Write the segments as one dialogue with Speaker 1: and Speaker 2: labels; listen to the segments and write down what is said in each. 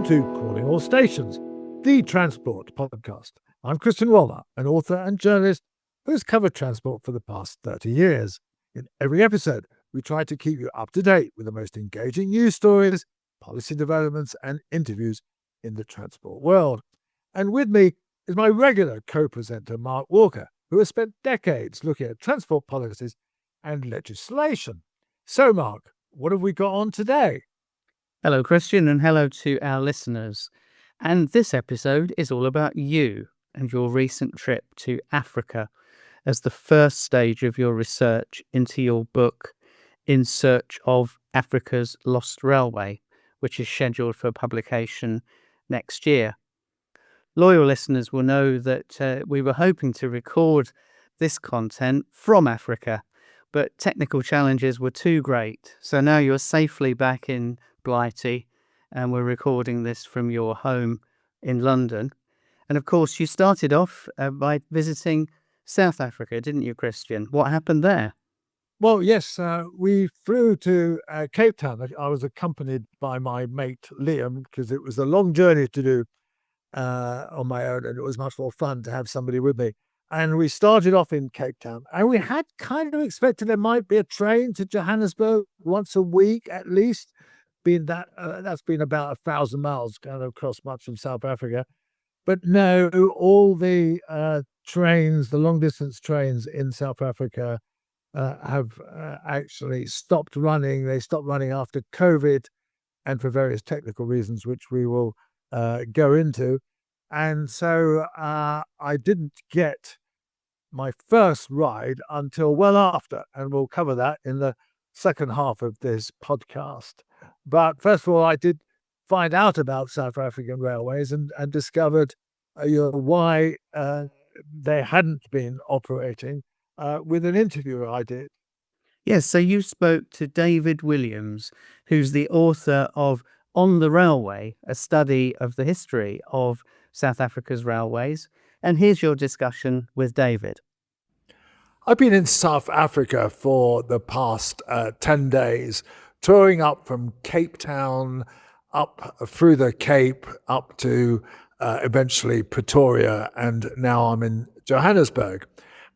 Speaker 1: to Calling All Stations, the transport podcast. I'm Christian Waller, an author and journalist who has covered transport for the past 30 years. In every episode, we try to keep you up to date with the most engaging news stories, policy developments, and interviews in the transport world. And with me is my regular co-presenter, Mark Walker, who has spent decades looking at transport policies and legislation. So, Mark, what have we got on today?
Speaker 2: Hello, Christian, and hello to our listeners. And this episode is all about you and your recent trip to Africa as the first stage of your research into your book, In Search of Africa's Lost Railway, which is scheduled for publication next year. Loyal listeners will know that we were hoping to record this content from Africa, but technical challenges were too great. So now you're safely back in Blighty, and we're recording this from your home in London. And of course, you started off by visiting South Africa, didn't you, Christian? What happened there?
Speaker 1: Well, yes, we flew to Cape Town. I was accompanied by my mate Liam because it was a long journey to do on my own, and it was much more fun to have somebody with me. And we started off in Cape Town, and we had kind of expected there might be a train to Johannesburg once a week at least. That's been about 1,000 miles kind of across much of South Africa. But no, all the trains, the long distance trains in South Africa have actually stopped running. They stopped running after COVID and for various technical reasons, which we will go into. And so I didn't get my first ride until well after, and we'll cover that in the second half of this podcast. But first of all, I did find out about South African railways and discovered why they hadn't been operating with an interview I did.
Speaker 2: Yes, so you spoke to David Williams, who's the author of On the Railway, a study of the history of South Africa's railways. And here's your discussion with David.
Speaker 1: I've been in South Africa for the past 10 days, touring up from Cape Town, up through the Cape, up to eventually Pretoria, and now I'm in Johannesburg.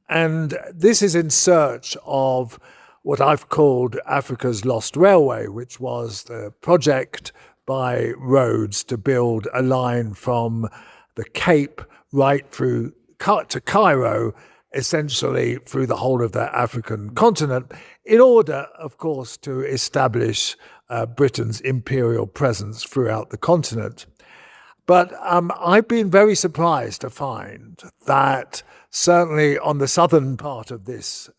Speaker 1: And this is in search of what I've called Africa's Lost Railway, which was the project by Rhodes to build a line from the Cape right through to Cairo, essentially through the whole of the African continent, in order, of course, to establish Britain's imperial presence throughout the continent. But I've been very surprised to find that certainly on the southern part of this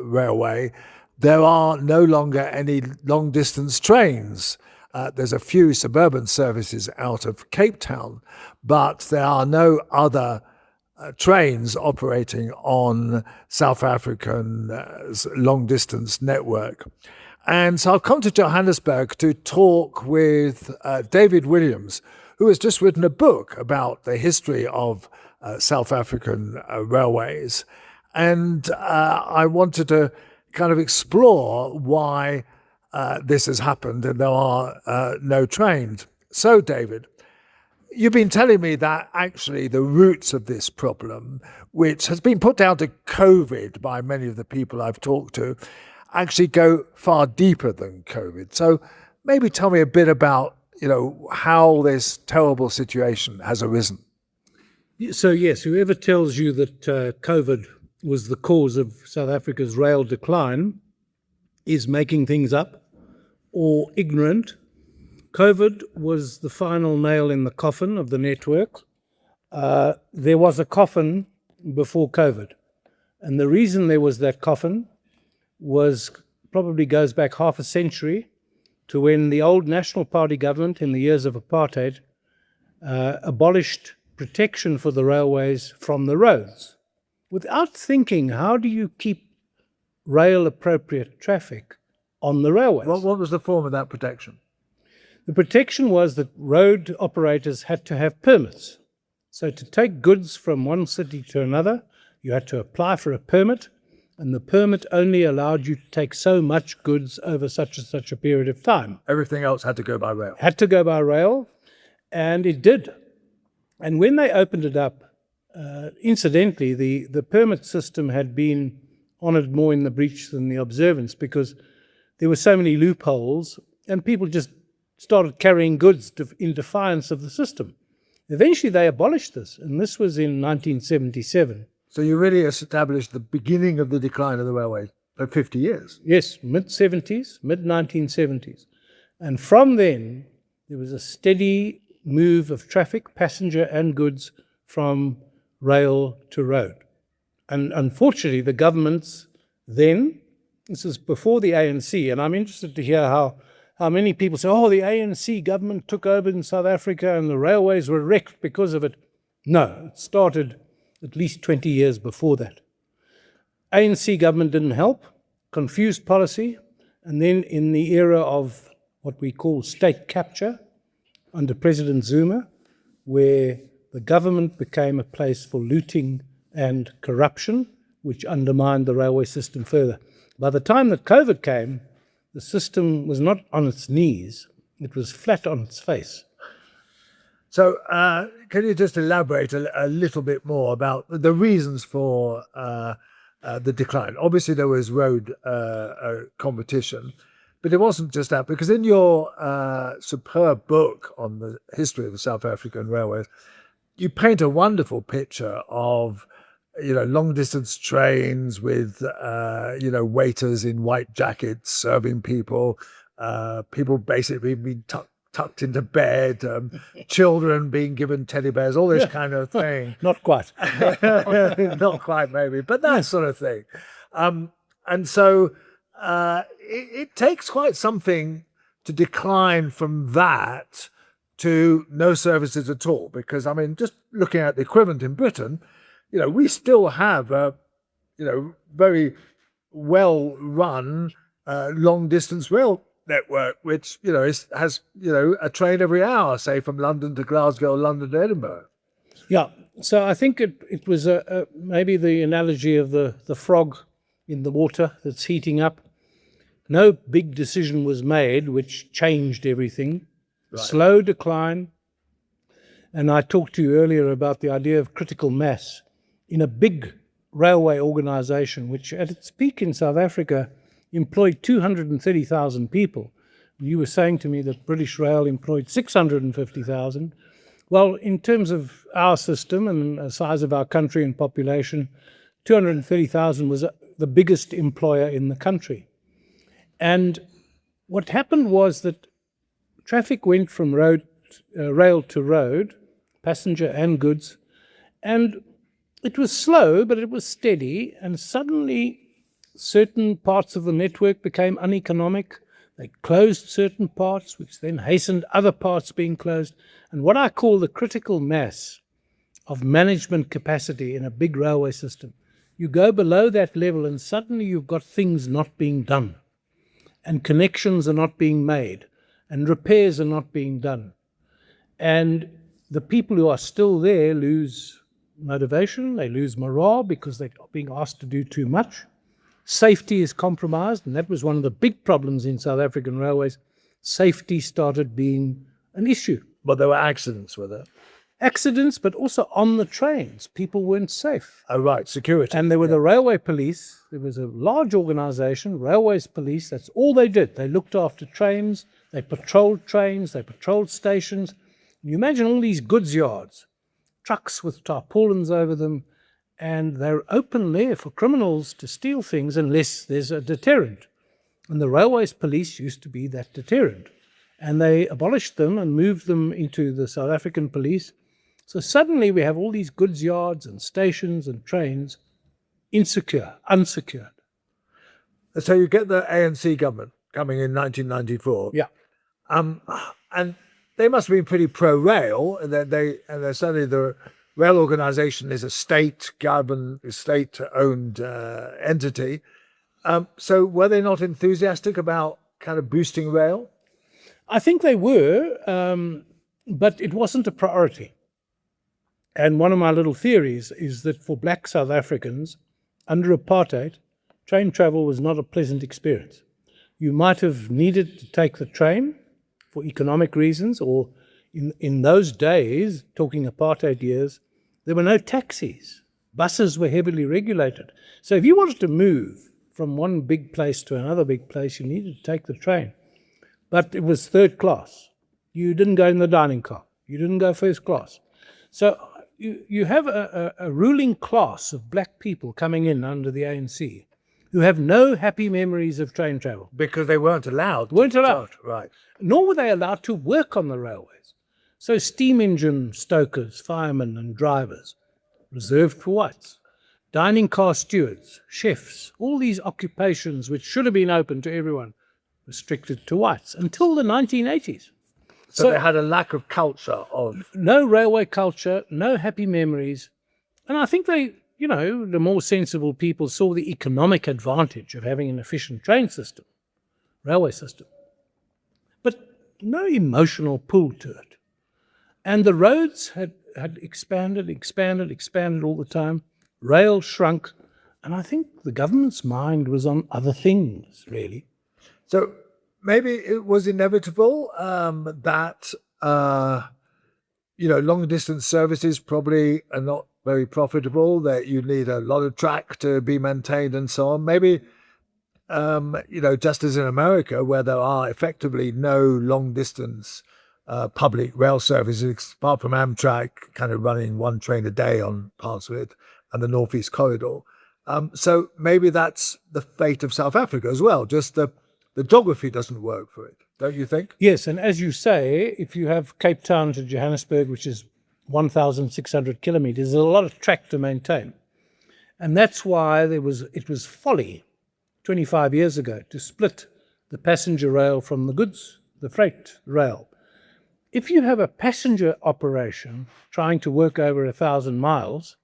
Speaker 1: railway, there are no longer any long-distance trains. There's a few suburban services out of Cape Town, but there are no other trains operating on South Africa's long-distance network. And so I've come to Johannesburg to talk with David Williams, who has just written a book about the history of South African railways. And I wanted to kind of explore why this has happened and there are no trains. So, David, you've been telling me that actually the roots of this problem, which has been put down to COVID by many of the people I've talked to, actually go far deeper than COVID. So maybe tell me a bit about, how this terrible situation has arisen.
Speaker 3: So yes, whoever tells you that COVID was the cause of South Africa's rail decline is making things up or ignorant. COVID was the final nail in the coffin of the network. There was a coffin before COVID. And the reason there was that coffin probably goes back half a century to when the old National Party government in the years of apartheid abolished protection for the railways from the roads. Without thinking, how do you keep rail-appropriate traffic on the railways?
Speaker 1: What was the form of that protection?
Speaker 3: The protection was that road operators had to have permits. So to take goods from one city to another, you had to apply for a permit, and the permit only allowed you to take so much goods over such and such a period of time.
Speaker 1: Everything else had to go by rail.
Speaker 3: Had to go by rail, And it did. And when they opened it up, incidentally, the permit system had been honoured more in the breach than the observance, because there were so many loopholes and people just started carrying goods in defiance of the system. Eventually they abolished this, and this was in 1977.
Speaker 1: So you really established the beginning of the decline of the railway for 50 years.
Speaker 3: Yes, mid-70s, mid-1970s. And from then, there was a steady move of traffic, passenger and goods, from rail to road. And unfortunately, the governments then, this is before the ANC, and I'm interested to hear how many people say, oh, the ANC government took over in South Africa and the railways were wrecked because of it. No, it started at least 20 years before that. ANC government didn't help, confused policy, and then in the era of what we call state capture under President Zuma, where the government became a place for looting and corruption, which undermined the railway system further. By the time that COVID came, the system was not on its knees, it was flat on its face.
Speaker 1: So can you just elaborate a little bit more about the reasons for the decline? Obviously, there was road competition, but it wasn't just that, because in your superb book on the history of the South African railways, you paint a wonderful picture of, long distance trains with, waiters in white jackets serving people, people basically being tucked into bed, children being given teddy bears, all this kind of thing.
Speaker 3: Not quite.
Speaker 1: Not quite, maybe, but that sort of thing. And so it takes quite something to decline from that to no services at all, because, just looking at the equivalent in Britain, we still have a, very well-run long-distance rail network, which, has, a train every hour, say, from London to Glasgow, London to Edinburgh.
Speaker 3: Yeah, so I think it was maybe the analogy of the frog in the water that's heating up. No big decision was made which changed everything. Right. Slow decline. And I talked to you earlier about the idea of critical mass in a big railway organisation, which at its peak in South Africa employed 230,000 people. You were saying to me that British Rail employed 650,000. Well, in terms of our system and the size of our country and population, 230,000 was the biggest employer in the country. And what happened was that traffic went from rail to road, passenger and goods, and it was slow, but it was steady, and suddenly certain parts of the network became uneconomic. They closed certain parts, which then hastened other parts being closed. And what I call the critical mass of management capacity in a big railway system, you go below that level and suddenly you've got things not being done, and connections are not being made, and repairs are not being done. And the people who are still there lose motivation, they lose morale because they're being asked to do too much. Safety is compromised, and that was one of the big problems in South African railways. Safety started being an issue.
Speaker 1: But there were accidents with it.
Speaker 3: Accidents, but also on the trains. People weren't safe.
Speaker 1: Oh, right, security.
Speaker 3: And there were the railway police. There was a large organisation, railways police. That's all they did. They looked after trains, they patrolled trains, they patrolled stations. You imagine all these goods yards, trucks with tarpaulins over them, and they're open there for criminals to steal things unless there's a deterrent. And the railways police used to be that deterrent. And they abolished them and moved them into the South African police. So suddenly we have all these goods yards and stations and trains insecure, unsecured.
Speaker 1: So you get the ANC government coming in 1994.
Speaker 3: Yeah.
Speaker 1: And they must have been pretty pro-rail, and they're certainly the rail organisation is a state-governed, state-owned entity. So were they not enthusiastic about kind of boosting rail?
Speaker 3: I think they were, but it wasn't a priority. And one of my little theories is that for black South Africans, under apartheid, train travel was not a pleasant experience. You might have needed to take the train for economic reasons, or In those days, talking apartheid years, there were no taxis. Buses were heavily regulated. So if you wanted to move from one big place to another big place, you needed to take the train. But it was third class. You didn't go in the dining car. You didn't go first class. So you have a ruling class of black people coming in under the ANC who have no happy memories of train travel.
Speaker 1: Because they weren't allowed.
Speaker 3: Weren't allowed.
Speaker 1: Right.
Speaker 3: Nor were they allowed to work on the railways. So steam engine stokers, firemen and drivers, reserved for whites. Dining car stewards, chefs, all these occupations which should have been open to everyone, restricted to whites until the 1980s.
Speaker 1: So they had a lack of culture of...
Speaker 3: No railway culture, no happy memories. And I think they, the more sensible people saw the economic advantage of having an efficient train system, railway system, but no emotional pull to it. And the roads had expanded all the time. Rail shrunk. And I think the government's mind was on other things, really.
Speaker 1: So maybe it was inevitable that, long distance services probably are not very profitable, that you need a lot of track to be maintained and so on. Maybe, just as in America, where there are effectively no long distance public rail services, apart from Amtrak kind of running one train a day on parts of it, and the Northeast Corridor. So maybe that's the fate of South Africa as well. Just the geography doesn't work for it, don't you think?
Speaker 3: Yes, and as you say, if you have Cape Town to Johannesburg, which is 1,600 kilometers, there's a lot of track to maintain. And that's why it was folly 25 years ago to split the passenger rail from the freight rail. If you have a passenger operation trying to work over 1,000 miles,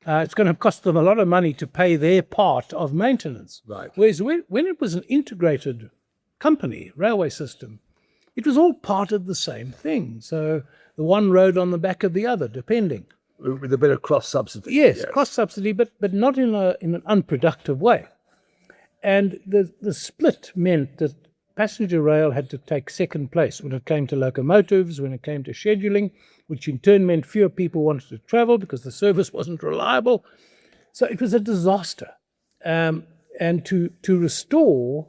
Speaker 3: it's going to cost them a lot of money to pay their part of maintenance.
Speaker 1: Right.
Speaker 3: Whereas when it was an integrated company, railway system, it was all part of the same thing. So the one rode on the back of the other, depending.
Speaker 1: With a bit of cross-subsidy.
Speaker 3: Yes, cross-subsidy, but not in an unproductive way. And the split meant that passenger rail had to take second place when it came to locomotives, when it came to scheduling, which in turn meant fewer people wanted to travel because the service wasn't reliable. So it was a disaster. And to restore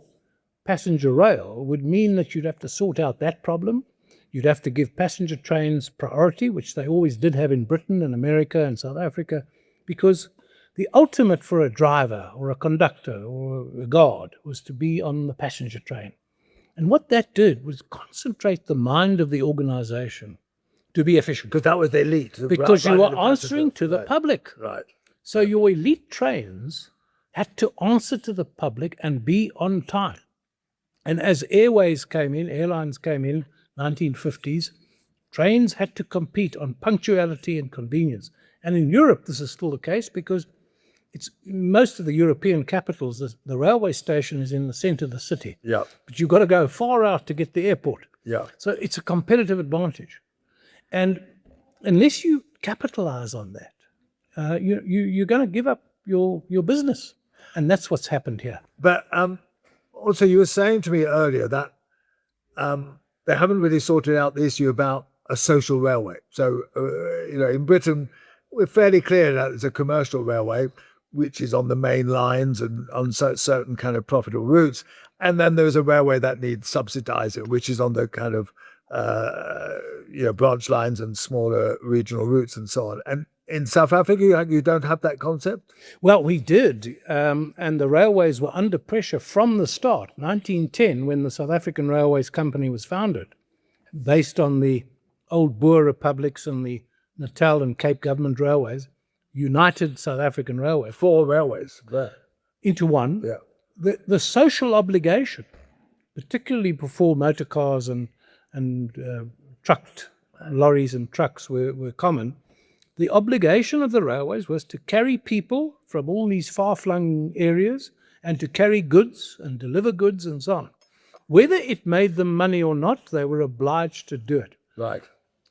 Speaker 3: passenger rail would mean that you'd have to sort out that problem. You'd have to give passenger trains priority, which they always did have in Britain and America and South Africa, because the ultimate for a driver or a conductor or a guard was to be on the passenger train. And what that did was concentrate the mind of the organization to be efficient.
Speaker 1: Because that was the elite.
Speaker 3: Because you were answering to the public.
Speaker 1: Right.
Speaker 3: So your elite trains had to answer to the public and be on time. And as airlines came in, 1950s, trains had to compete on punctuality and convenience. And in Europe, this is still the case because it's most of the European capitals, the railway station is in the center of the city.
Speaker 1: Yeah.
Speaker 3: But you've got to go far out to get the airport.
Speaker 1: Yeah.
Speaker 3: So it's a competitive advantage. And unless you capitalize on that, you're going to give up your business. And that's what's happened here.
Speaker 1: But also you were saying to me earlier that they haven't really sorted out the issue about a social railway. So, in Britain, we're fairly clear that it's a commercial railway, which is on the main lines and on certain kind of profitable routes. And then there's a railway that needs subsidizing, which is on the kind of, branch lines and smaller regional routes and so on. And in South Africa, you don't have that concept?
Speaker 3: Well, we did. And the railways were under pressure from the start. 1910, when the South African Railways Company was founded, based on the old Boer republics and the Natal and Cape Government Railways, United South African Railway.
Speaker 1: 4 railways there.
Speaker 3: Into one.
Speaker 1: Yeah.
Speaker 3: The social obligation, particularly before motor cars and trucked lorries and trucks were common, the obligation of the railways was to carry people from all these far-flung areas and to carry goods and deliver goods and so on. Whether it made them money or not, they were obliged to do it.
Speaker 1: Right.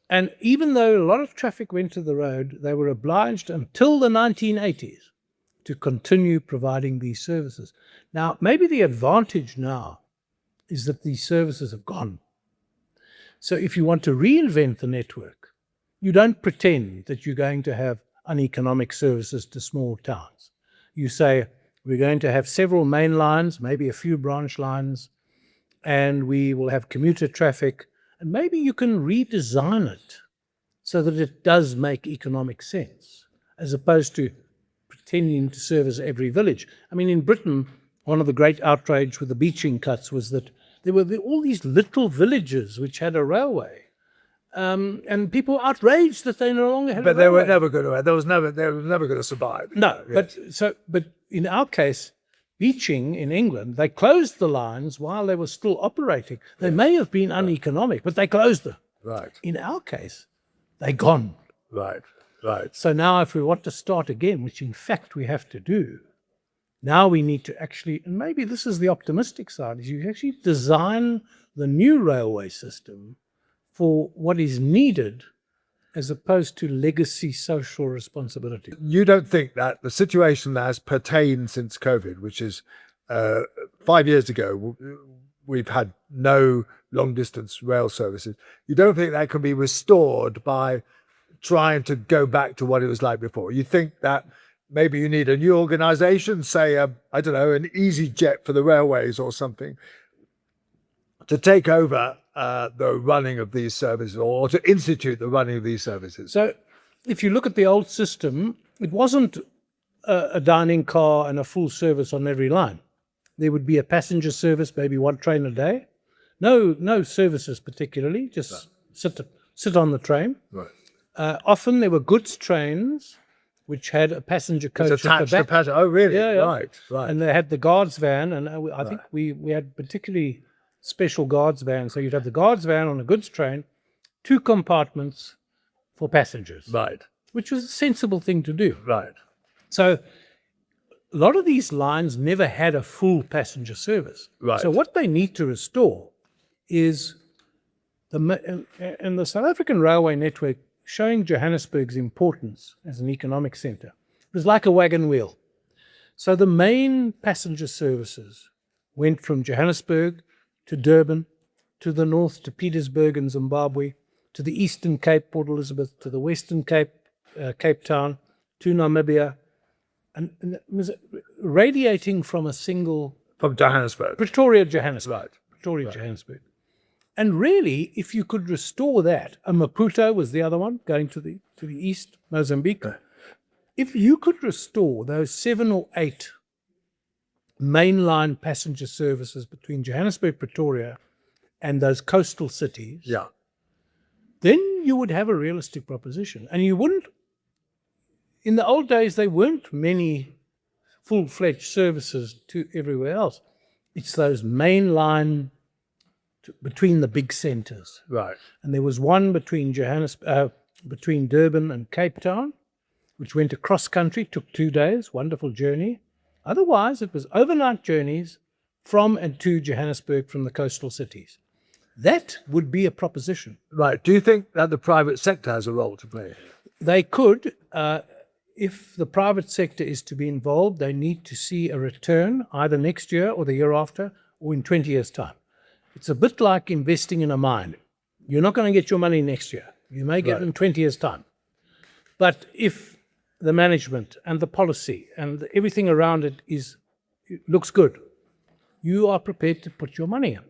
Speaker 3: And even though a lot of traffic went to the road, they were obliged until the 1980s to continue providing these services. Now, maybe the advantage now is that these services have gone. So if you want to reinvent the network, you don't pretend that you're going to have uneconomic services to small towns. You say, we're going to have several main lines, maybe a few branch lines, and we will have commuter traffic, and maybe you can redesign it so that it does make economic sense, as opposed to pretending to service every village. I mean, in Britain, one of the great outrage with the beaching cuts was that there were all these little villages which had a railway. And people were outraged that they no longer had a
Speaker 1: But they
Speaker 3: railway.
Speaker 1: were never going to. They were never going to survive.
Speaker 3: No,
Speaker 1: Yes.
Speaker 3: but in our case, beaching in England, they closed the lines while they were still operating. They may have been uneconomic, but they closed them.
Speaker 1: Right.
Speaker 3: In our case, they're gone.
Speaker 1: Right. Right.
Speaker 3: So now if we want to start again, which in fact we have to do, now we need to actually, and maybe this is the optimistic side, is you actually design the new railway system for what is needed as opposed to legacy social responsibility.
Speaker 1: You don't think that the situation that has pertained since COVID, which is 5 years ago, we've had no long distance rail services. You don't think that can be restored by trying to go back to what it was like before? You think that maybe you need a new organization, say, I don't know, an easy jet for the railways or something, to take over the running of these services, or to institute the running of these services?
Speaker 3: So if you look at the old system, it wasn't a dining car and a full service on every line. There would be a passenger service, maybe one train a day. No services particularly, just sit on the train.
Speaker 1: Right.
Speaker 3: Often there were goods trains which had a passenger coach
Speaker 1: It's
Speaker 3: at the
Speaker 1: attached to
Speaker 3: back.
Speaker 1: passenger. Oh, really?
Speaker 3: Yeah, yeah.
Speaker 1: Right. Right.
Speaker 3: And they had the guards van, and I think we had particularly special guards van. So you'd have the guards van on a goods train, 2 compartments for passengers,
Speaker 1: Right.
Speaker 3: which was a sensible thing to do.
Speaker 1: Right.
Speaker 3: So a lot of these lines never had a full passenger service.
Speaker 1: Right.
Speaker 3: So what they need to restore is the South African railway network, showing Johannesburg's importance as an economic centre. It was like a wagon wheel. So the main passenger services went from Johannesburg to Durban, to the north to Petersburg in Zimbabwe, to the Eastern Cape, Port Elizabeth, to the Western Cape, Cape Town, to Namibia, and it was radiating from a single
Speaker 1: From Johannesburg.
Speaker 3: Pretoria, Johannesburg.
Speaker 1: Right.
Speaker 3: Pretoria, Johannesburg. And really, if you could restore that, and Maputo was the other one, going to the east, Mozambique. If you could restore those 7 or 8 mainline passenger services between Johannesburg, Pretoria, and those coastal cities,
Speaker 1: Yeah.
Speaker 3: then you would have a realistic proposition. And you wouldn't, in the old days, there weren't many full-fledged services to everywhere else. It's those mainline between the big centres.
Speaker 1: Right.
Speaker 3: And there was one between between Durban and Cape Town, which went across country, took 2 days, wonderful journey. Otherwise, it was overnight journeys from and to Johannesburg from the coastal cities. That would be a proposition.
Speaker 1: Right. Do you think that the private sector has a role to play?
Speaker 3: They could, if the private sector is to be involved, they need to see a return either next year or the year after or in 20 years' time. It's a bit like investing in a mine. You're not going to get your money next year. You may get it in 20 years' time. But if the management and the policy and everything around it looks good, you are prepared to put your money in.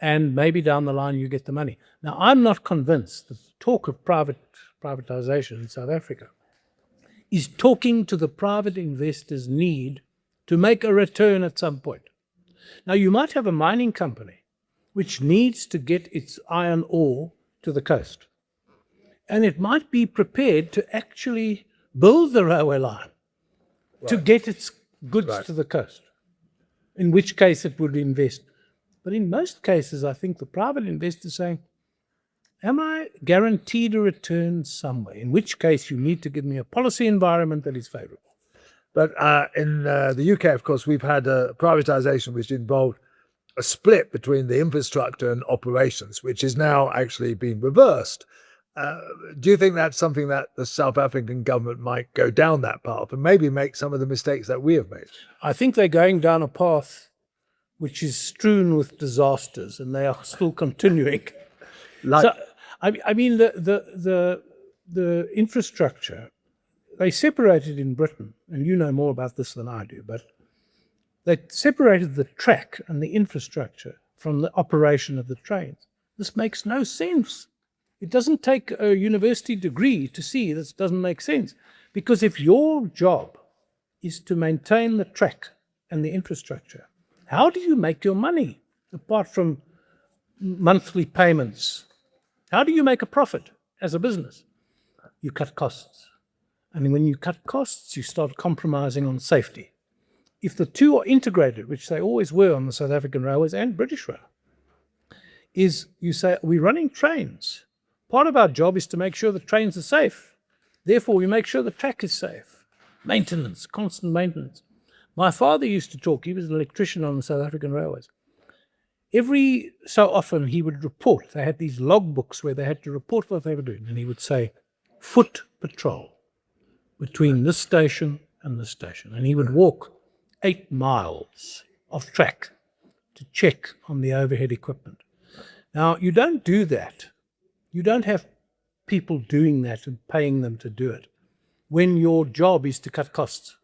Speaker 3: And maybe down the line you get the money. Now, I'm not convinced that the talk of privatization in South Africa is talking to the private investors' need to make a return at some point. Now, you might have a mining company which needs to get its iron ore to the coast. And it might be prepared to actually build the railway line to get its goods to the coast, in which case it would invest. But in most cases, I think the private investor is saying, am I guaranteed a return somewhere? In which case you need to give me a policy environment that is favourable.
Speaker 1: But in the UK, of course, we've had a privatization which involved a split between the infrastructure and operations, which is now actually being reversed. Do you think that's something that the South African government might go down that path and maybe make some of the mistakes that we have made?
Speaker 3: I think they're going down a path which is strewn with disasters, and they are still continuing.
Speaker 1: Like,
Speaker 3: So, I mean, the infrastructure, they separated in Britain, and you know more about this than I do, but they separated the track and the infrastructure from the operation of the trains. This makes no sense. It doesn't take a university degree to see this doesn't make sense. Because if your job is to maintain the track and the infrastructure, how do you make your money apart from monthly payments? How do you make a profit as a business? You cut costs. And when you cut costs, you start compromising on safety. If the two are integrated, which they always were on the South African railways and British rail, is you say, we're running trains. Part of our job is to make sure the trains are safe. Therefore, we make sure the track is safe. Maintenance, constant maintenance. My father used to talk, he was an electrician on the South African railways. Every so often he would report, they had these logbooks where they had to report what they were doing, and he would say, foot patrol between this station and this station. And he would walk 8 miles of track to check on the overhead equipment. Now, you don't do that. You don't have people doing that and paying them to do it when your job is to cut costs.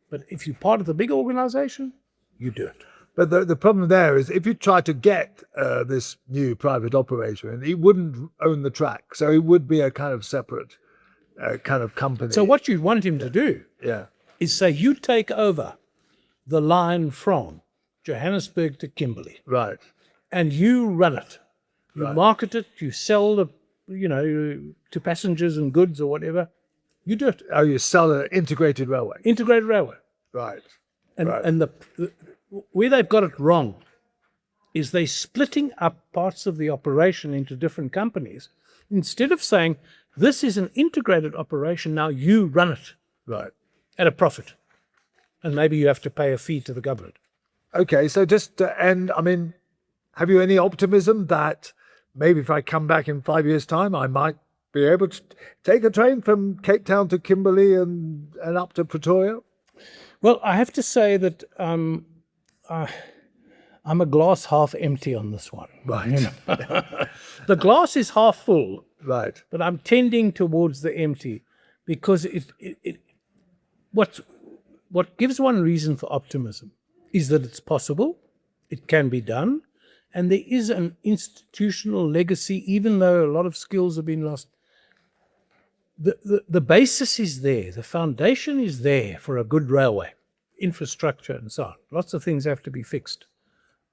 Speaker 3: But if you're part of the big organization, you do it.
Speaker 1: but the problem there is if you try to get this new private operator, and he wouldn't own the track, so he would be a kind of separate kind of company.
Speaker 3: So what you want him to do
Speaker 1: yeah,
Speaker 3: is say, you take over the line from Johannesburg to Kimberley,
Speaker 1: right.
Speaker 3: and you run it. You
Speaker 1: Right.
Speaker 3: market it, you sell the, to passengers and goods or whatever. You do it.
Speaker 1: Oh, you sell an integrated railway.
Speaker 3: Integrated railway.
Speaker 1: Right.
Speaker 3: And,
Speaker 1: Right.
Speaker 3: and where they've got it wrong is they splitting up parts of the operation into different companies. Instead of saying, this is an integrated operation, now you run it
Speaker 1: Right.
Speaker 3: at a profit. And maybe you have to pay a fee to the government.
Speaker 1: Okay, so just to end, I mean, have you any optimism that maybe if I come back in 5 years' time, I might be able to take a train from Cape Town to Kimberley and up to Pretoria?
Speaker 3: Well, I have to say that I'm a glass half empty on this one.
Speaker 1: Right.
Speaker 3: The glass is half full,
Speaker 1: Right.
Speaker 3: but I'm tending towards the empty because what gives one reason for optimism is that it's possible, it can be done, and there is an institutional legacy, even though a lot of skills have been lost. The basis is there, the foundation is there for a good railway, infrastructure and so on. Lots of things have to be fixed.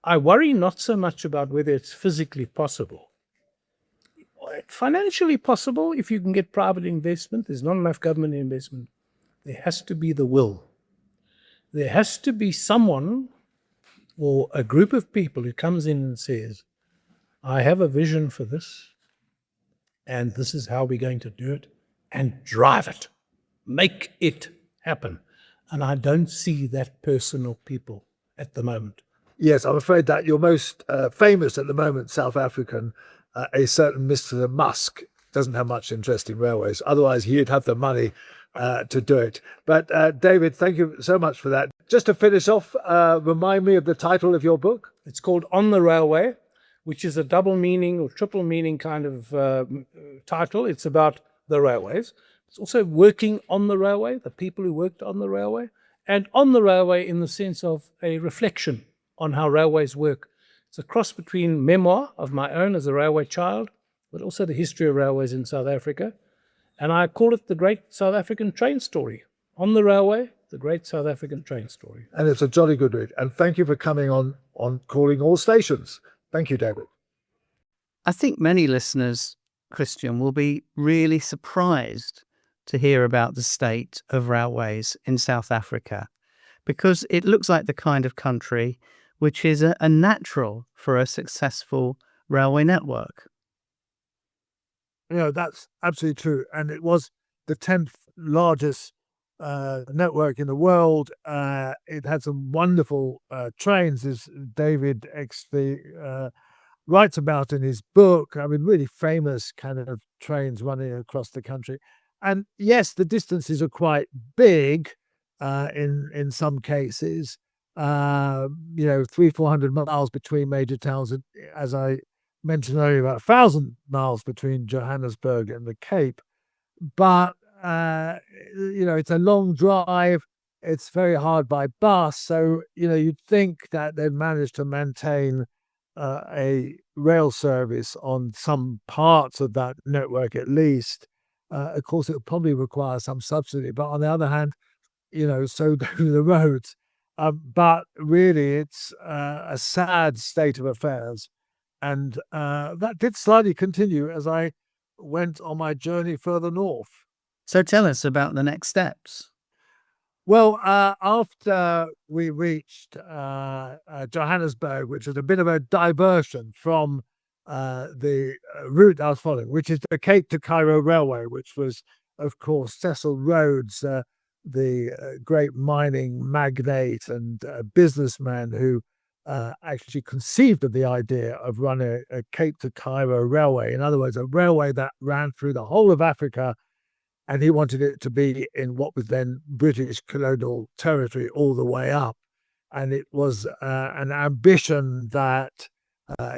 Speaker 3: I worry not so much about whether it's physically possible. Financially possible, if you can get private investment, there's not enough government investment. There has to be the will. There has to be someone or a group of people who comes in and says, I have a vision for this, and this is how we're going to do it, and drive it, make it happen. And I don't see that person or people at the moment.
Speaker 1: Yes, I'm afraid that your most famous at the moment South African, a certain Mr. Musk, doesn't have much interest in railways. Otherwise, he'd have the money to do it. But David, thank you so much for that. Just to finish off, remind me of the title of your book.
Speaker 3: It's called On the Railway, which is a double meaning or triple meaning kind of title. It's about the railways. It's also working on the railway, the people who worked on the railway, and on the railway in the sense of a reflection on how railways work. It's a cross between memoir of my own as a railway child, but also the history of railways in South Africa. And I call it the Great South African Train Story. On the Railway, the Great South African Train Story.
Speaker 1: And it's a jolly good read. And thank you for coming on Calling All Stations. Thank you, David.
Speaker 2: I think many listeners, Christian, will be really surprised to hear about the state of railways in South Africa, because it looks like the kind of country which is a natural for a successful railway network.
Speaker 1: That's absolutely true. And it was the 10th largest network in the world. It had some wonderful trains, as David actually writes about in his book. I mean, really famous kind of trains running across the country. And yes, the distances are quite big in some cases. 300-400 miles between major towns, as I mentioned earlier about 1,000 miles between Johannesburg and the Cape, but it's a long drive. It's very hard by bus, so you'd think that they'd managed to maintain a rail service on some parts of that network at least. Of course, it would probably require some subsidy, but on the other hand, so do the roads. But really, it's a sad state of affairs. And that did slightly continue as I went on my journey further north.
Speaker 2: So tell us about the next steps.
Speaker 1: Well, after we reached Johannesburg, which is a bit of a diversion from the route I was following, which is the Cape to Cairo Railway, which was, of course, Cecil Rhodes, the great mining magnate and businessman who actually conceived of the idea of running a Cape to Cairo railway. In other words, a railway that ran through the whole of Africa, and he wanted it to be in what was then British colonial territory all the way up. And it was an ambition that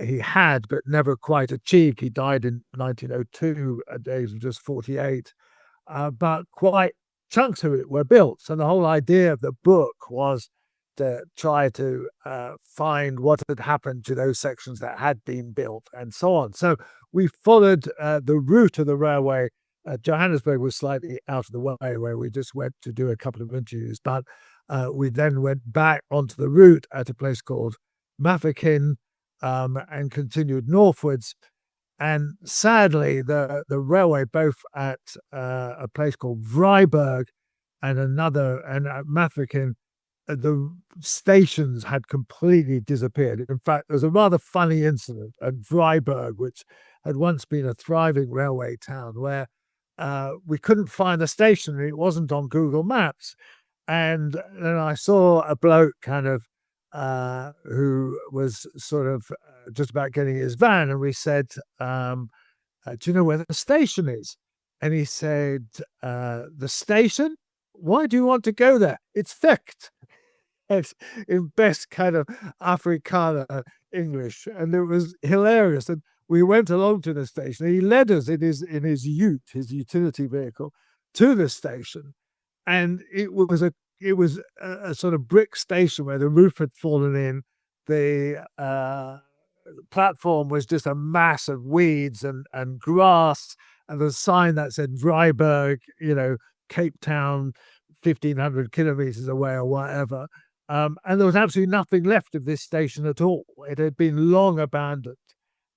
Speaker 1: he had, but never quite achieved. He died in 1902 at the age of just 48. But quite chunks of it were built. So the whole idea of the book was to try to find what had happened to those sections that had been built and so on. So we followed the route of the railway. Johannesburg was slightly out of the way, where we just went to do a couple of interviews, but we then went back onto the route at a place called Mafeking and continued northwards. And sadly, the railway, both at a place called Vryburg and at Mafeking, the stations had completely disappeared. In fact, there was a rather funny incident at Vryburg, which had once been a thriving railway town, where we couldn't find the station. It wasn't on Google Maps. And then I saw a bloke kind of who was sort of just about getting his van, and we said, do you know where the station is? And he said, the station? Why do you want to go there? It's ficht. It's in best kind of Afrikaner English, and it was hilarious. And we went along to the station. He led us in his ute, his utility vehicle, to the station, and it was a sort of brick station where the roof had fallen in. The platform was just a mass of weeds and grass, and the sign that said Vryburg, Cape Town, 1,500 kilometers away or whatever. And there was absolutely nothing left of this station at all. It had been long abandoned,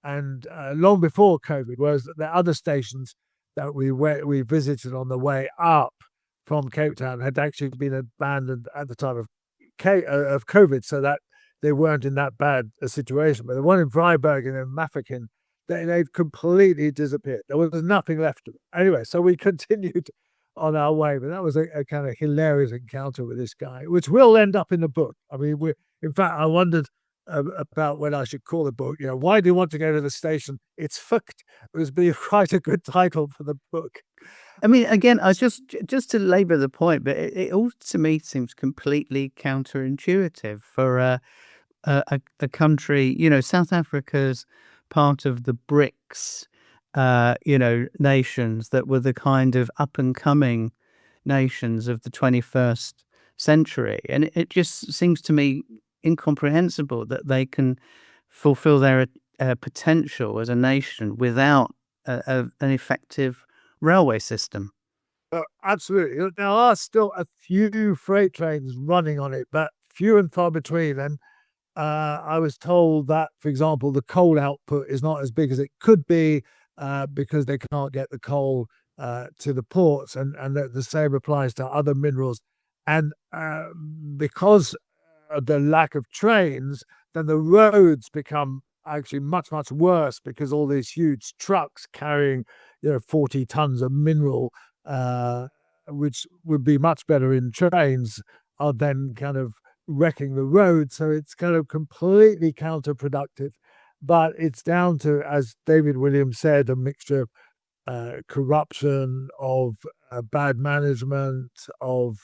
Speaker 1: and long before COVID, whereas the other stations that we visited on the way up from Cape Town had actually been abandoned at the time of COVID, so that they weren't in that bad a situation. But the one in Vryburg and in Mafeking, they'd completely disappeared. There was nothing left of it. Anyway, so we continued on our way, but that was a kind of hilarious encounter with this guy, which will end up in the book. I mean, in fact, I wondered about when I should call the book. Why do you want to go to the station? It's fucked. It was be quite a good title for the book.
Speaker 2: I mean, again, I was just to labour the point, but it all to me seems completely counterintuitive for a country. South Africa's part of the BRICS, nations that were the kind of up and coming nations of the 21st century, and it just seems to me incomprehensible that they can fulfill their potential as a nation without an effective railway system.
Speaker 1: Absolutely. There are still a few freight trains running on it, but few and far between. And I was told that, for example, the coal output is not as big as it could be because they can't get the coal to the ports, and the same applies to other minerals. And because of the lack of trains, then the roads become actually much, much worse, because all these huge trucks carrying 40 tons of mineral, which would be much better in trains, are then kind of wrecking the road. So it's kind of completely counterproductive. But it's down to, as David Williams said, a mixture of corruption, of bad management, of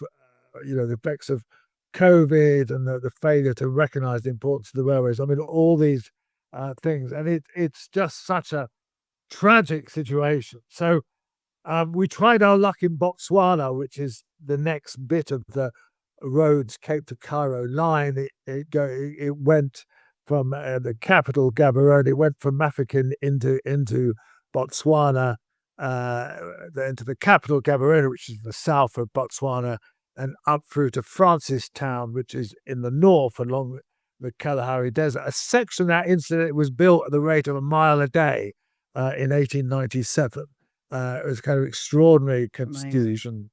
Speaker 1: the effects of COVID, and the failure to recognise the importance of the railways. I mean, all these things, and it's just such a tragic situation. So we tried our luck in Botswana, which is the next bit of the Rhodes Cape to Cairo line. It went from the capital Gaborone. It went from Mafeking into Botswana, into the capital Gaborone, which is the south of Botswana, and up through to Francistown, which is in the north along the Kalahari Desert. A section of that incident was built at the rate of a mile a day in 1897. It was kind of extraordinary constitution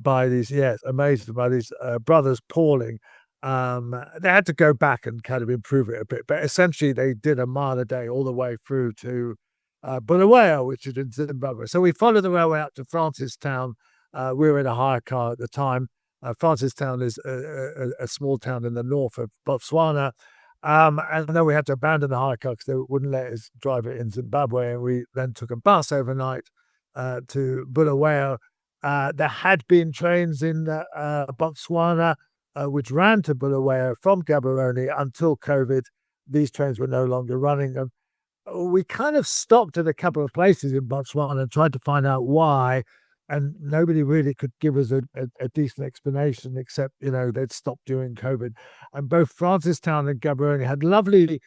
Speaker 1: by these, amazing, by these brothers Pauling. They had to go back and kind of improve it a bit, but essentially they did a mile a day all the way through to Bulawayo, which is in Zimbabwe. So we followed the railway up to Francistown. We were in a hire car at the time. Francistown is a small town in the north of Botswana. And then we had to abandon the hire car because they wouldn't let us drive it in Zimbabwe. And we then took a bus overnight to Bulawayo. There had been trains in Botswana which ran to Bulawayo from Gaborone until COVID. These trains were no longer running. And we kind of stopped at a couple of places in Botswana and tried to find out why. And nobody really could give us a decent explanation, except, they'd stopped during COVID. And both Francistown and Gaborone had lovely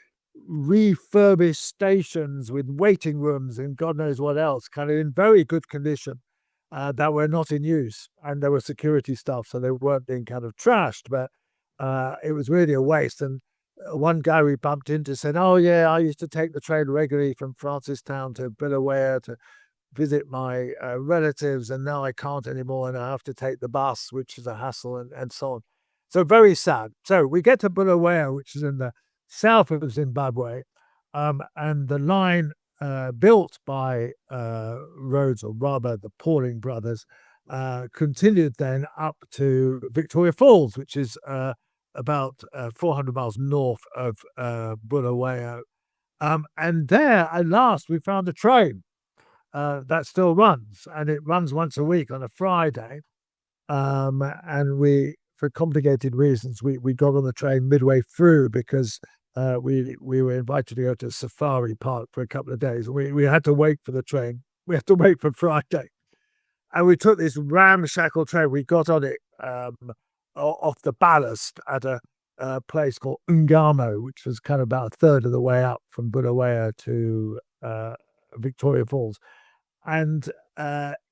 Speaker 1: refurbished stations with waiting rooms and God knows what else, kind of in very good condition, that were not in use. And there were security staff, so they weren't being kind of trashed, but it was really a waste. And one guy we bumped into said, "Oh yeah, I used to take the train regularly from Francistown to Bulawayo to visit my relatives, and now I can't anymore, and I have to take the bus, which is a hassle," and so on. So very sad. So we get to Bulawayo, which is in the south of Zimbabwe, and the line built by Rhodes, or rather the Pauling brothers, continued then up to Victoria Falls, which is about 400 miles north of Bulawayo. And there, at last, we found a train that still runs, and it runs once a week on a Friday. And we, for complicated reasons, we got on the train midway through because we were invited to go to Safari Park for a couple of days. We had to wait for the train. We had to wait for Friday. And we took this ramshackle train. We got on it off the ballast at a place called Ngamo, which was kind of about a third of the way up from Bulawayo to Victoria Falls. And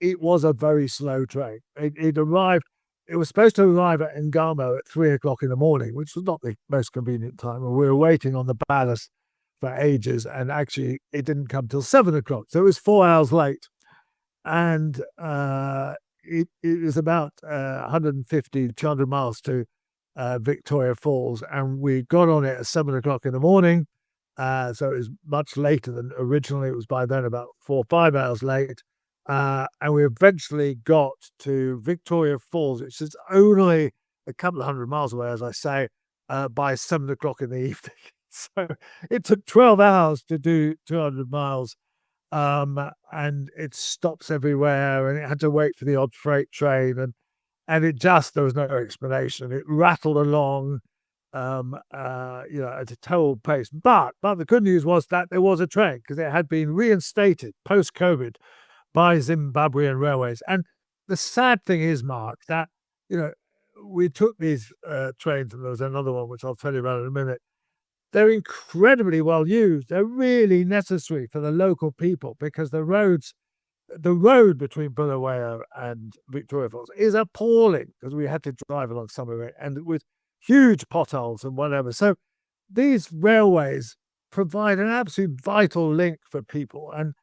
Speaker 1: it was a very slow train. It arrived, it was supposed to arrive at Ngamo at 3:00 in the morning, which was not the most convenient time. And we were waiting on the ballast for ages, and actually it didn't come till 7:00. So it was 4 hours late. And it was about 150, 200 miles to Victoria Falls. And we got on it at 7:00 in the morning. So it was much later than originally. It was by then about 4 or 5 hours late. And we eventually got to Victoria Falls, which is only a couple of hundred miles away, as I say, by 7:00 in the evening. So it took 12 hours to do 200 miles. And it stops everywhere, and it had to wait for the odd freight train. And it just, there was no explanation. It rattled along, at a terrible pace. But the good news was that there was a train, because it had been reinstated post-COVID by Zimbabwean Railways. And the sad thing is, Mark, that, we took these trains, and there was another one, which I'll tell you about in a minute. They're incredibly well used. They're really necessary for the local people, because the road between Bulawayo and Victoria Falls is appalling, because we had to drive along some of it, and with huge potholes and whatever. So these railways provide an absolute vital link for people, and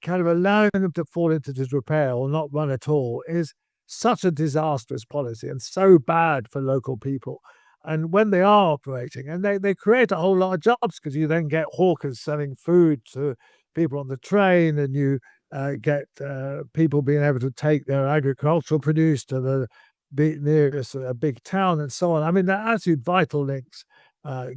Speaker 1: kind of allowing them to fall into disrepair or not run at all is such a disastrous policy and so bad for local people. And when they are operating, and they create a whole lot of jobs, because you then get hawkers selling food to people on the train, and you get people being able to take their agricultural produce to the nearest big town and so on. I mean, they're absolute vital links,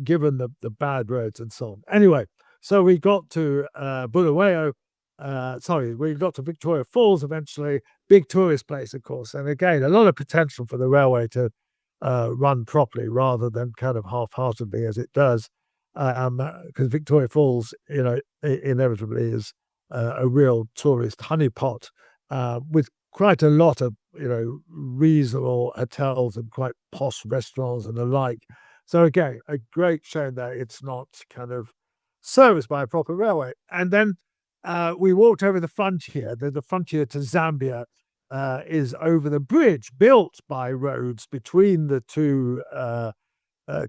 Speaker 1: given the bad roads and so on. Anyway, so we got to Bulawayo. We got to Victoria Falls eventually. Big tourist place, of course. And again, a lot of potential for the railway to run properly rather than kind of half-heartedly as it does. because Victoria Falls, inevitably is a real tourist honeypot with quite a lot of reasonable hotels and quite posh restaurants and the like. So again, a great shame that it's not kind of serviced by a proper railway. And then we walked over the frontier. The frontier to Zambia is over the bridge built by roads between the two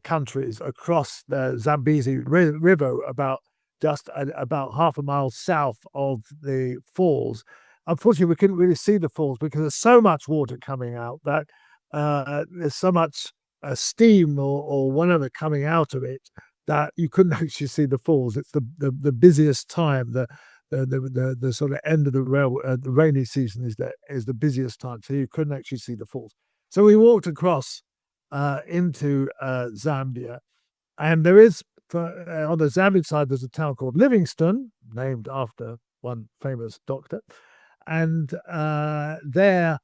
Speaker 1: countries across the Zambezi River, about half a mile south of the falls. Unfortunately, we couldn't really see the falls because there's so much water coming out that there's so much steam or whatever coming out of it that you couldn't actually see the falls. It's the busiest time. The sort of end of the rainy season is the busiest time, so you couldn't actually see the falls. So we walked across into Zambia, and there is on the Zambian side there's a town called Livingston, named after one famous doctor, and there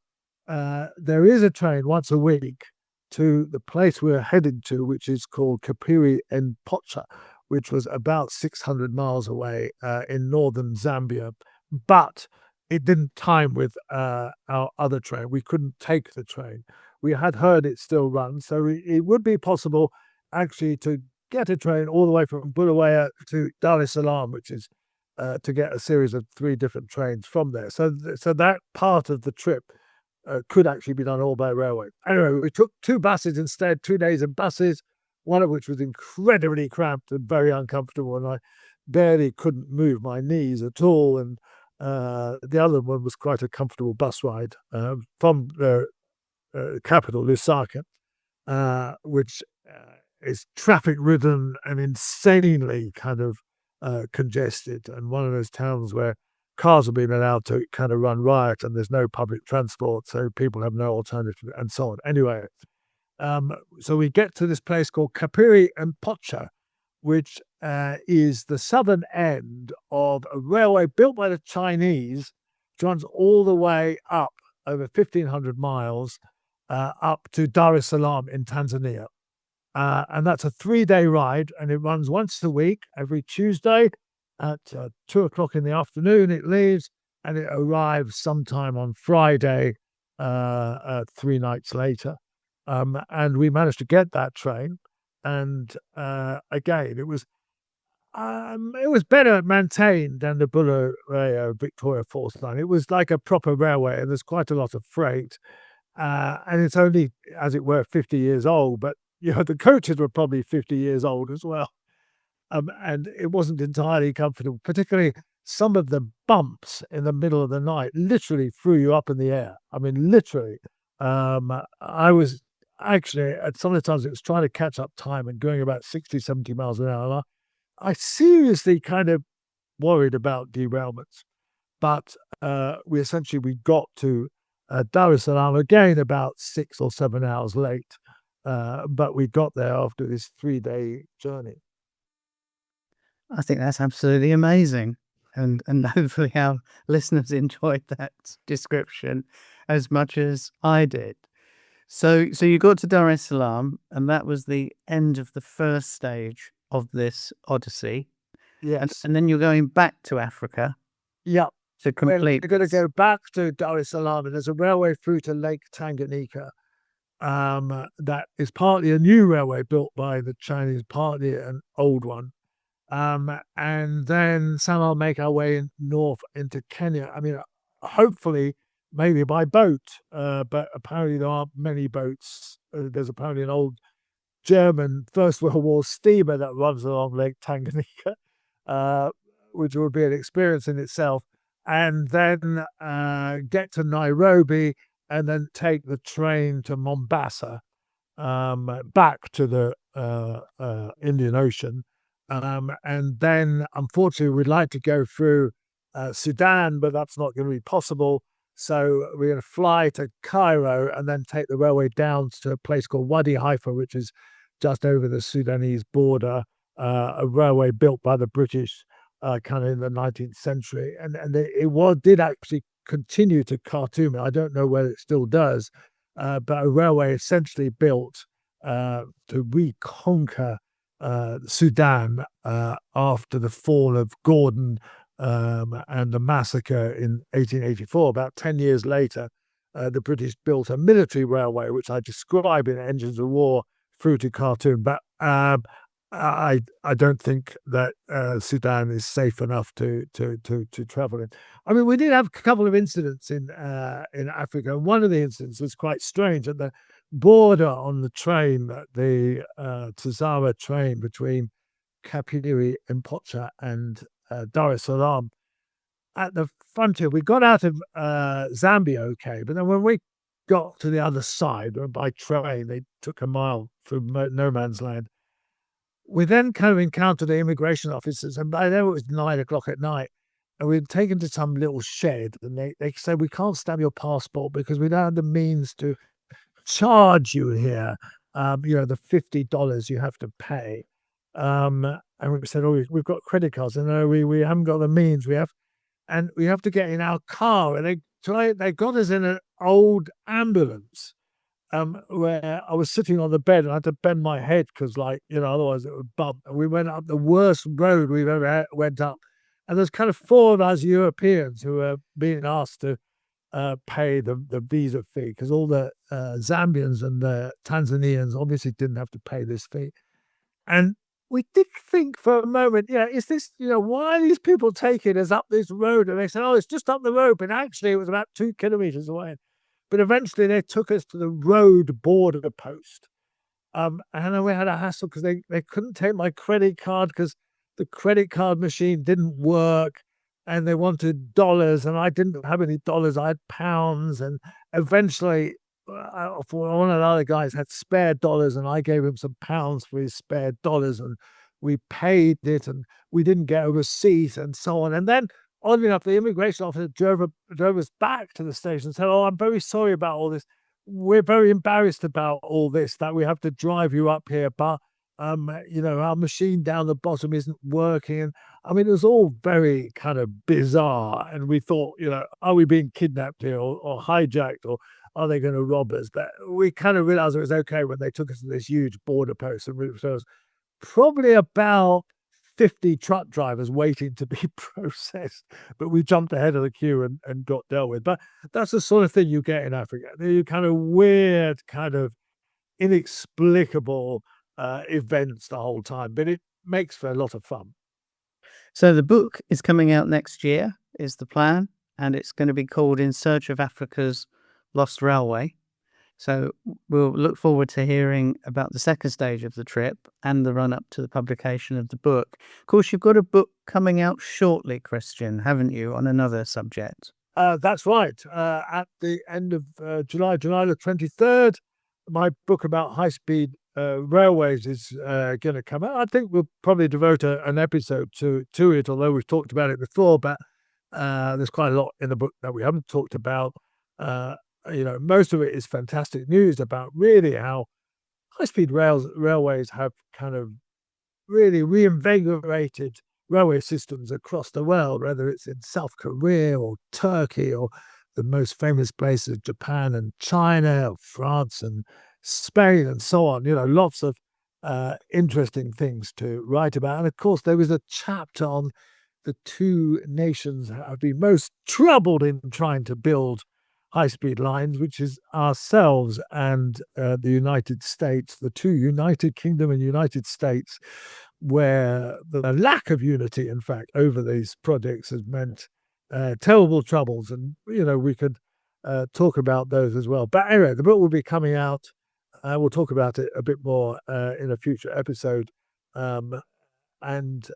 Speaker 1: is a train once a week to the place we're heading to, which is called Kapiri and Pocha, which was about 600 miles away in northern Zambia. But it didn't time with our other train. We couldn't take the train. We had heard it still runs, so it would be possible actually to get a train all the way from Bulawayo to Dar es Salaam, which is to get a series of 3 different trains from there. So that part of the trip could actually be done all by railway. Anyway, we took 2 buses instead, 2 days in buses, one of which was incredibly cramped and very uncomfortable, and I barely couldn't move my knees at all. And the other one was quite a comfortable bus ride from the capital, Lusaka, which is traffic-ridden and insanely kind of congested, and one of those towns where cars have been allowed to kind of run riot and there's no public transport, so people have no alternative and so on. Anyway, so we get to this place called Kapiri and Pocha, which is the southern end of a railway built by the Chinese, which runs all the way up over 1,500 miles up to Dar es Salaam in Tanzania. And that's a 3-day ride, and it runs once a week, every Tuesday at 2 o'clock in the afternoon. It leaves, and it arrives sometime on Friday, 3 nights later. And we managed to get that train, and again, it was better maintained than the Bulawayo Victoria Falls line. It was like a proper railway, and there's quite a lot of freight, and it's only, as it were, 50 years old. But the coaches were probably 50 years old as well, and it wasn't entirely comfortable. Particularly some of the bumps in the middle of the night literally threw you up in the air. I mean, literally. I was actually, at some of the times, it was trying to catch up time and going about 60, 70 miles an hour. I seriously kind of worried about derailments. But we got to Dar es Salaam again about 6 or 7 hours late. But we got there after this 3-day journey.
Speaker 2: I think that's absolutely amazing. And hopefully our listeners enjoyed that description as much as I did. So you got to Dar es Salaam, and that was the end of the first stage of this odyssey.
Speaker 1: Yes.
Speaker 2: And then you're going back to Africa.
Speaker 1: Yeah.
Speaker 2: To complete.
Speaker 1: We're going to go back to Dar es Salaam, and there's a railway through to Lake Tanganyika. That is partly a new railway built by the Chinese, partly an old one. And then somehow make our way north into Kenya. I mean, hopefully, maybe by boat, but apparently there aren't many boats. There's apparently an old German First World War steamer that runs along Lake Tanganyika, which would be an experience in itself. And then get to Nairobi, and then take the train to Mombasa, back to the Indian Ocean. And then, unfortunately, we'd like to go through Sudan, but that's not going to be possible. So we're going to fly to Cairo and then take the railway down to a place called Wadi Haifa, which is just over the Sudanese border, a railway built by the British kind of in the 19th century. And it did actually continue to Khartoum. I don't know whether it still does, but a railway essentially built to reconquer Sudan after the fall of Gordon and the massacre in 1884. About 10 years later, the British built a military railway, which I describe in Engines of War, through to Khartoum. But I don't think that Sudan is safe enough to travel in. I mean, we did have a couple of incidents in Africa, and one of the incidents was quite strange. At the border on the train, the Tazara train between Kapiliri and Pocha and Dar es Salaam, at the frontier, we got out of Zambia okay, but then when we got to the other side by train, they took a mile through no man's land. We then kind of encountered the immigration officers, and by then it was 9 o'clock at night. And we'd taken to some little shed, and they said, "We can't stamp your passport because we don't have the means to charge you here. The $50 you have to pay." And we said, "Oh, we've got credit cards." And no, we haven't got the means. We have to get in our car. And they got us in an old ambulance. Where I was sitting on the bed and I had to bend my head because, otherwise it would bump. And we went up the worst road we've ever went up. And there's kind of four of us Europeans who were being asked to pay the visa fee because all the Zambians and the Tanzanians obviously didn't have to pay this fee. And we did think for a moment, is this, why are these people taking us up this road? And they said, "Oh, it's just up the road." But actually, it was about 2 kilometers away. But eventually they took us to the road border post. And then we had a hassle because they couldn't take my credit card because the credit card machine didn't work. And they wanted dollars, and I didn't have any dollars. I had pounds. And eventually, one of the other guys had spare dollars, and I gave him some pounds for his spare dollars. And we paid it, and we didn't get a receipt, and so on. And then, oddly enough, the immigration officer drove us back to the station and said, "Oh, I'm very sorry about all this. We're very embarrassed about all this, that we have to drive you up here, but our machine down the bottom isn't working." And I mean, it was all very kind of bizarre. And we thought, are we being kidnapped here or hijacked, or are they going to rob us? But we kind of realized it was okay when they took us to this huge border post, and there was probably about 50 truck drivers waiting to be processed, but we jumped ahead of the queue and got dealt with. But that's the sort of thing you get in Africa. You kind of weird, kind of inexplicable events the whole time, but it makes for a lot of fun.
Speaker 2: So the book is coming out next year, is the plan, and it's going to be called In Search of Africa's Lost Railway. So we'll look forward to hearing about the second stage of the trip and the run-up to the publication of the book. Of course, you've got a book coming out shortly, Christian, haven't you, on another subject?
Speaker 1: That's right. At the end of July the 23rd, my book about high-speed railways is going to come out. I think we'll probably devote an episode to it, although we've talked about it before. But there's quite a lot in the book that we haven't talked about. Most of it is fantastic news about really how high-speed railways have kind of really reinvigorated railway systems across the world, whether it's in South Korea or Turkey or the most famous places, Japan and China, or France and Spain and so on. Lots of interesting things to write about. And of course, there was a chapter on the two nations that have been most troubled in trying to build high-speed lines, which is ourselves and the United States, the two United Kingdom and United States, where the lack of unity, in fact, over these projects has meant terrible troubles. And, we could talk about those as well. But anyway, the book will be coming out. We'll talk about it a bit more in a future episode. And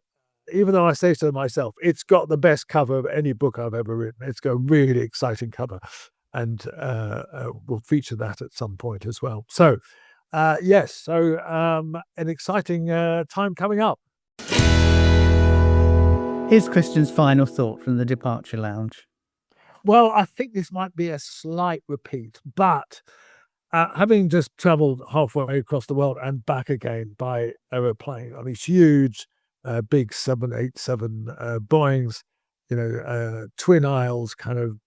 Speaker 1: even though I say so myself, it's got the best cover of any book I've ever written. It's got a really exciting cover. And we'll feature that at some point as well. So, yes, an exciting time coming up.
Speaker 2: Here's Christian's final thought from the Departure Lounge.
Speaker 1: Well, I think this might be a slight repeat, but having just travelled halfway across the world and back again by aeroplane on these huge, big 787 Boeings, twin aisles, kind of,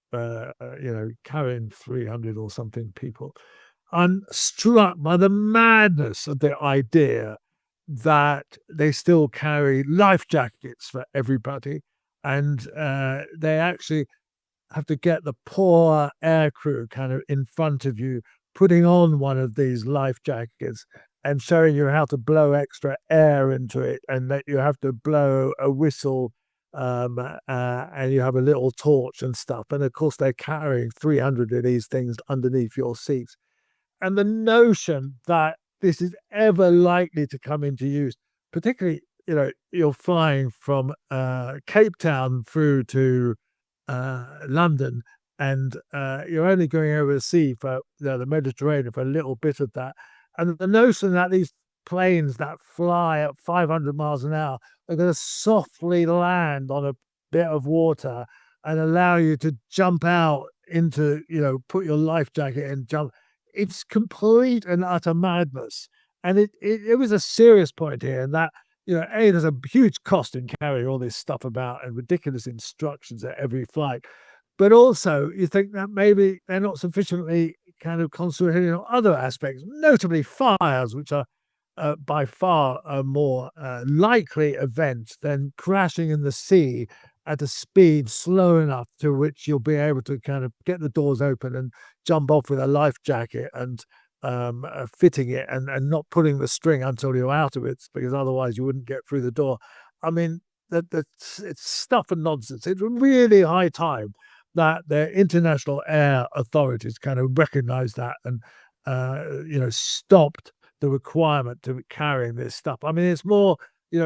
Speaker 1: carrying 300 or something people. I'm struck by the madness of the idea that they still carry life jackets for everybody, and they actually have to get the poor air crew kind of in front of you, putting on one of these life jackets and showing you how to blow extra air into it, and that you have to blow a whistle, and you have a little torch and stuff. And of course, they're carrying 300 of these things underneath your seats. And the notion that this is ever likely to come into use, particularly, you're flying from Cape Town through to London, and you're only going over the sea for the Mediterranean for a little bit of that. And the notion that these planes that fly at 500 miles an hour are going to softly land on a bit of water and allow you to jump out into, put your life jacket and jump. It's complete and utter madness. And it was a serious point here, and that, there's a huge cost in carrying all this stuff about and ridiculous instructions at every flight. But also, you think that maybe they're not sufficiently kind of concentrating on other aspects, notably fires, which are by far a more likely event than crashing in the sea at a speed slow enough to which you'll be able to kind of get the doors open and jump off with a life jacket and fitting it and not pulling the string until you're out of it, because otherwise you wouldn't get through the door. I mean, it's stuff and nonsense. It's really high time that the international air authorities kind of recognized that and, stopped the requirement to be carrying this stuff. I mean, it's more,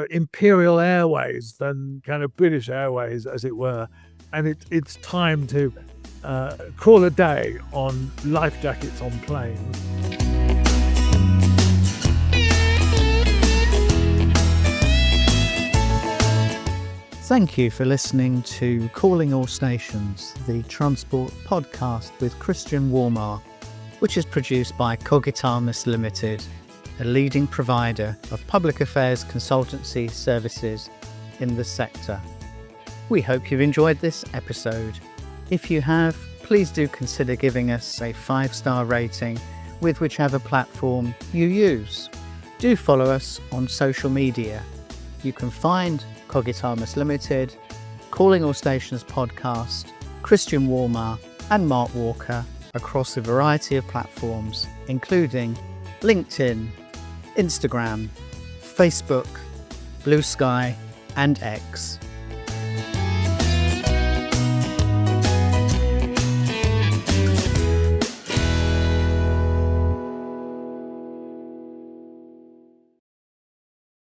Speaker 1: Imperial Airways than kind of British Airways, as it were. And it's time to call a day on life jackets on planes.
Speaker 2: Thank you for listening to Calling All Stations, the transport podcast with Christian Warmar, which is produced by Cogitamus Limited, a leading provider of public affairs consultancy services in the sector. We hope you've enjoyed this episode. If you have, please do consider giving us a 5-star rating with whichever platform you use. Do follow us on social media. You can find Cogitamus Limited, Calling All Stations podcast, Christian Warmar and Mark Walker across a variety of platforms, including LinkedIn, Instagram, Facebook, Blue Sky and X.